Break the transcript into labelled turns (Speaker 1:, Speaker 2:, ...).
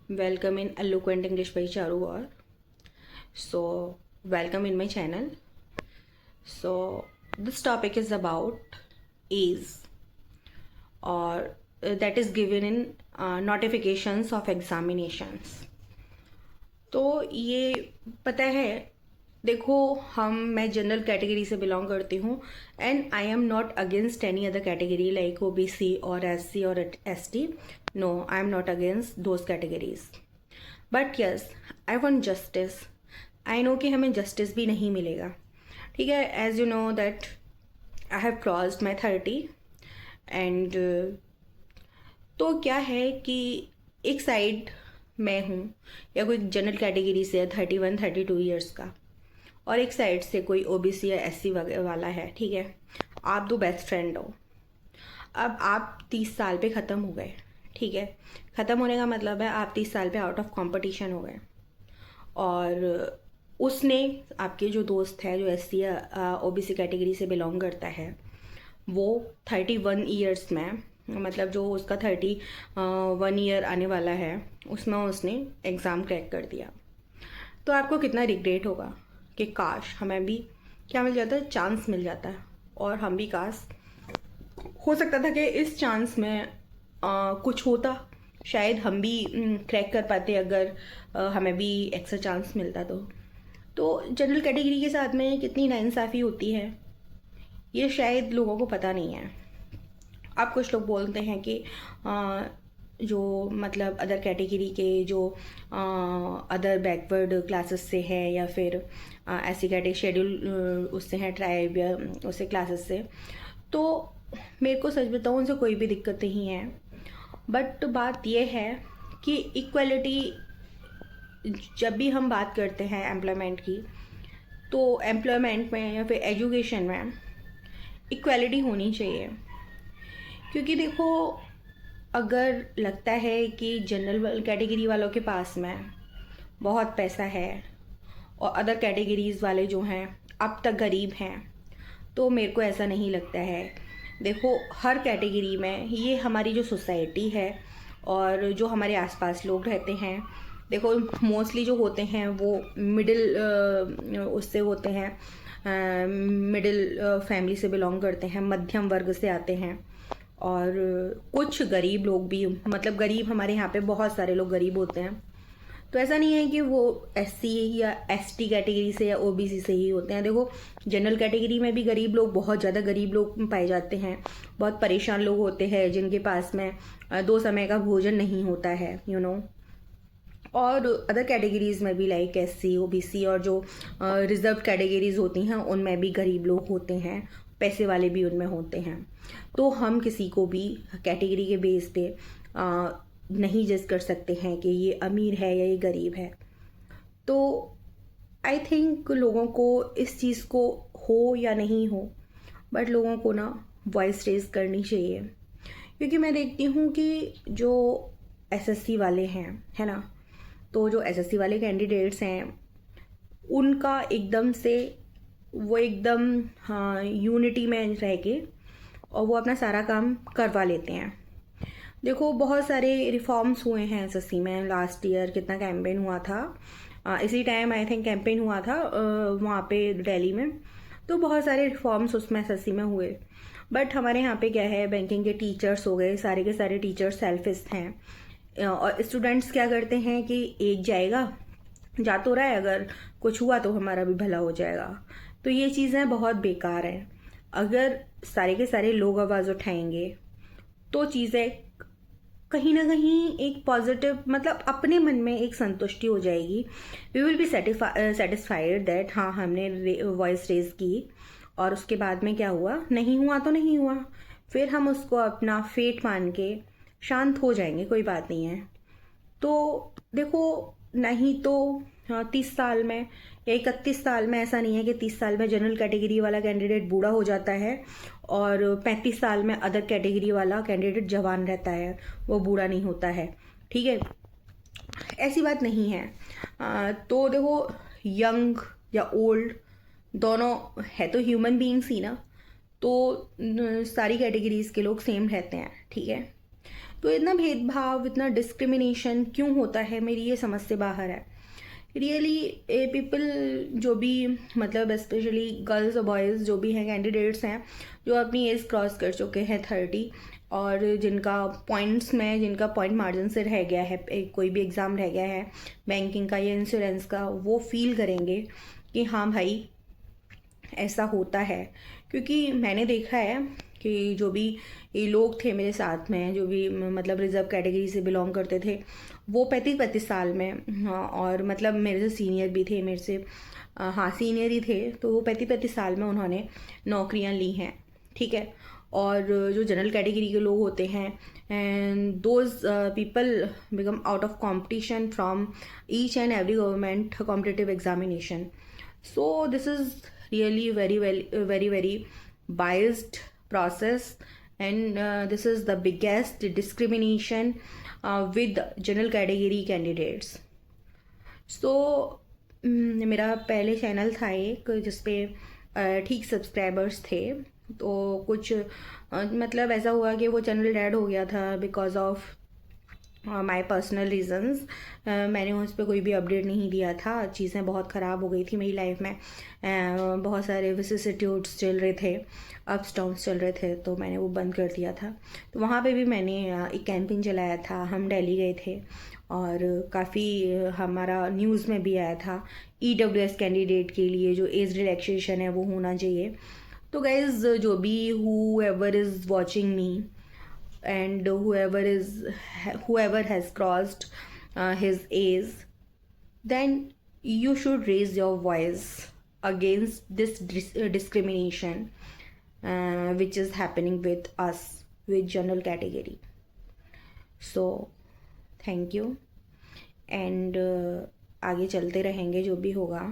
Speaker 1: Welcome in Eloquent English by Charu Gaur. So, welcome in my channel. So, this topic is about age or that is given in notifications of examinations. तो ये पता है, देखो मैं general category से belong करती हूँ and I am not against any other category like OBC और एससी और ST. No, I am not against those categories, but yes I want justice. I know कि हमें जस्टिस भी नहीं मिलेगा. ठीक है, as you know that I have crossed my 30 and तो क्या है कि एक साइड मैं हूँ या कोई जनरल कैटेगरी से 31-32 ईयर्स का, और एक साइड से कोई ओबीसी या एससी वाला है. ठीक है, आप दो बेस्ट फ्रेंड हो. अब आप 30 साल पे ख़त्म हो गए. ठीक है, ख़त्म होने का मतलब है आप 30 साल पे आउट ऑफ कंपटीशन हो गए, और उसने आपके जो दोस्त है जो एससी या ओबीसी कैटेगरी से बिलोंग करता है वो 31 ईयर्स में, मतलब जो उसका 31 ईयर आने वाला है उसमें उसने एग्ज़ाम क्रैक कर दिया. तो आपको कितना रिग्रेट होगा कि काश हमें भी क्या मिल जाता है, चांस मिल जाता है, और हम भी काश हो सकता था कि इस चांस में कुछ होता, शायद हम भी क्रैक कर पाते अगर हमें भी एक्स्ट्रा चांस मिलता. तो जनरल कैटेगरी के साथ में कितनी नाइंसाफ़ी होती है ये शायद लोगों को पता नहीं है. आप कुछ लोग बोलते हैं कि जो मतलब अदर कैटेगरी के जो अदर बैकवर्ड क्लासेस से है या फिर ऐसी कैटेगरी शेड्यूल उससे हैं, ट्राइब या उससे क्लासेस से, तो मेरे को सच बताऊँ उनसे कोई भी दिक्कत नहीं है. बट बात यह है कि इक्वलिटी जब भी हम बात करते हैं एम्प्लॉयमेंट की, तो एम्प्लॉयमेंट में या फिर एजुकेशन में इक्वलिटी होनी चाहिए. क्योंकि देखो, अगर लगता है कि जनरल कैटेगरी वालों के पास में बहुत पैसा है और अदर कैटेगरीज़ वाले जो हैं अब तक गरीब हैं, तो मेरे को ऐसा नहीं लगता है. देखो, हर कैटेगरी में ये हमारी जो सोसाइटी है और जो हमारे आसपास लोग रहते हैं, देखो मोस्टली जो होते हैं वो मिडिल उससे होते हैं, मिडिल फैमिली से बिलोंग करते हैं, मध्यम वर्ग से आते हैं, और कुछ गरीब लोग भी, मतलब गरीब हमारे यहाँ पे बहुत सारे लोग गरीब होते हैं. तो ऐसा नहीं है कि वो एससी या एसटी कैटेगरी से या ओबीसी से ही होते हैं. देखो, जनरल कैटेगरी में भी गरीब लोग, बहुत ज़्यादा गरीब लोग पाए जाते हैं. बहुत परेशान लोग होते हैं जिनके पास में 2 समय का भोजन नहीं होता है, यू नो. और अदर कैटेगरीज़ में भी लाइक एससी ओबीसी और जो रिजर्व कैटेगरीज़ होती हैं उनमें भी गरीब लोग होते हैं, पैसे वाले भी उनमें होते हैं. तो हम किसी को भी कैटेगरी के बेस पे नहीं जज कर सकते हैं कि ये अमीर है या ये गरीब है. तो आई थिंक लोगों को इस चीज़ को हो या नहीं हो, बट लोगों को ना वॉइस रेज करनी चाहिए. क्योंकि मैं देखती हूँ कि जो एसएससी वाले हैं, है ना, तो जो एसएससी वाले कैंडिडेट्स हैं उनका एकदम से वो एकदम यूनिटी में रह के और वो अपना सारा काम करवा लेते हैं. देखो, बहुत सारे रिफॉर्म्स हुए हैं एसएससी में. लास्ट ईयर कितना कैंपेन हुआ था, इसी टाइम आई थिंक कैंपेन हुआ था वहाँ पे दिल्ली में. तो बहुत सारे रिफॉर्म्स उसमें एसएससी में हुए. बट हमारे यहाँ पे क्या है, बैंकिंग के टीचर्स हो गए, सारे के सारे टीचर्स सेल्फिश हैं, और स्टूडेंट्स क्या करते हैं कि एक जाएगा, जा तो रहा है, अगर कुछ हुआ तो हमारा भी भला हो जाएगा. तो ये चीज़ें बहुत बेकार हैं. अगर सारे के सारे लोग आवाज़ उठाएंगे तो चीज़ें कहीं ना कहीं एक पॉजिटिव, मतलब अपने मन में एक संतुष्टि हो जाएगी. We will be satisfied that हाँ हमने वॉइस रेज की, और उसके बाद में क्या हुआ, नहीं हुआ तो नहीं हुआ, फिर हम उसको अपना फेट मान के शांत हो जाएंगे, कोई बात नहीं है. तो देखो, नहीं तो 30 साल में या 31 साल में, ऐसा नहीं है कि 30 साल में जनरल कैटेगरी वाला कैंडिडेट बूढ़ा हो जाता है और 35 साल में अदर कैटेगरी वाला कैंडिडेट जवान रहता है, वो बूढ़ा नहीं होता है. ठीक है, ऐसी बात नहीं है. तो देखो, यंग या ओल्ड दोनों है तो ह्यूमन बीइंग्स ही ना. तो सारी कैटेगरीज के लोग सेम रहते हैं. ठीक है, तो इतना भेदभाव, इतना डिस्क्रिमिनेशन क्यों होता है, मेरी ये समझ से बाहर है रियली। पीपल जो भी मतलब स्पेशली गर्ल्स और बॉयज़ जो भी हैं कैंडिडेट्स हैं जो अपनी एज क्रॉस कर चुके हैं 30 और जिनका पॉइंट्स में, जिनका पॉइंट मार्जिन से रह गया है, कोई भी एग्ज़ाम रह गया है बैंकिंग का या इंश्योरेंस का, वो फील करेंगे कि हाँ भाई ऐसा होता है। क्योंकि मैंने देखा है कि जो भी ये लोग थे मेरे साथ में, जो भी मतलब रिजर्व कैटेगरी से बिलोंग करते थे, वो 35-35 साल में, हाँ, और मतलब मेरे से सीनियर भी थे, मेरे से हाँ सीनियर ही थे, तो वो 35-35 साल में उन्होंने नौकरियां ली हैं, ठीक है। और जो जनरल कैटेगरी के लोग होते हैं, and those people become out of competition from each and every government competitive examination. So this is really very biased process, and this is the biggest discrimination with general category candidates. So मेरा पहले channel था एक जिसपे ठीक subscribers थे, तो कुछ मतलब ऐसा हुआ कि वो चैनल डेड हो गया था because of my personal reasons. मैंने उस पर कोई भी अपडेट नहीं दिया था, चीज़ें बहुत ख़राब हो गई थी मेरी लाइफ में, बहुत सारे विसिसिट्यूड्स चल रहे थे, अप्स डाउन्स चल रहे थे, तो मैंने वो बंद कर दिया था। तो वहाँ पे भी मैंने एक कैंपेन चलाया था, हम दिल्ली गए थे और काफ़ी हमारा न्यूज़ में भी आया था EWS कैंडिडेट के लिए जो एज रिलैक्सेशन है वो होना चाहिए। तो गाइज़ जो भी whoever is watching me and whoever has crossed his age, then you should raise your voice against this discrimination which is happening with us with general category. So thank you, and आगे चलते रहेंगे जो भी होगा।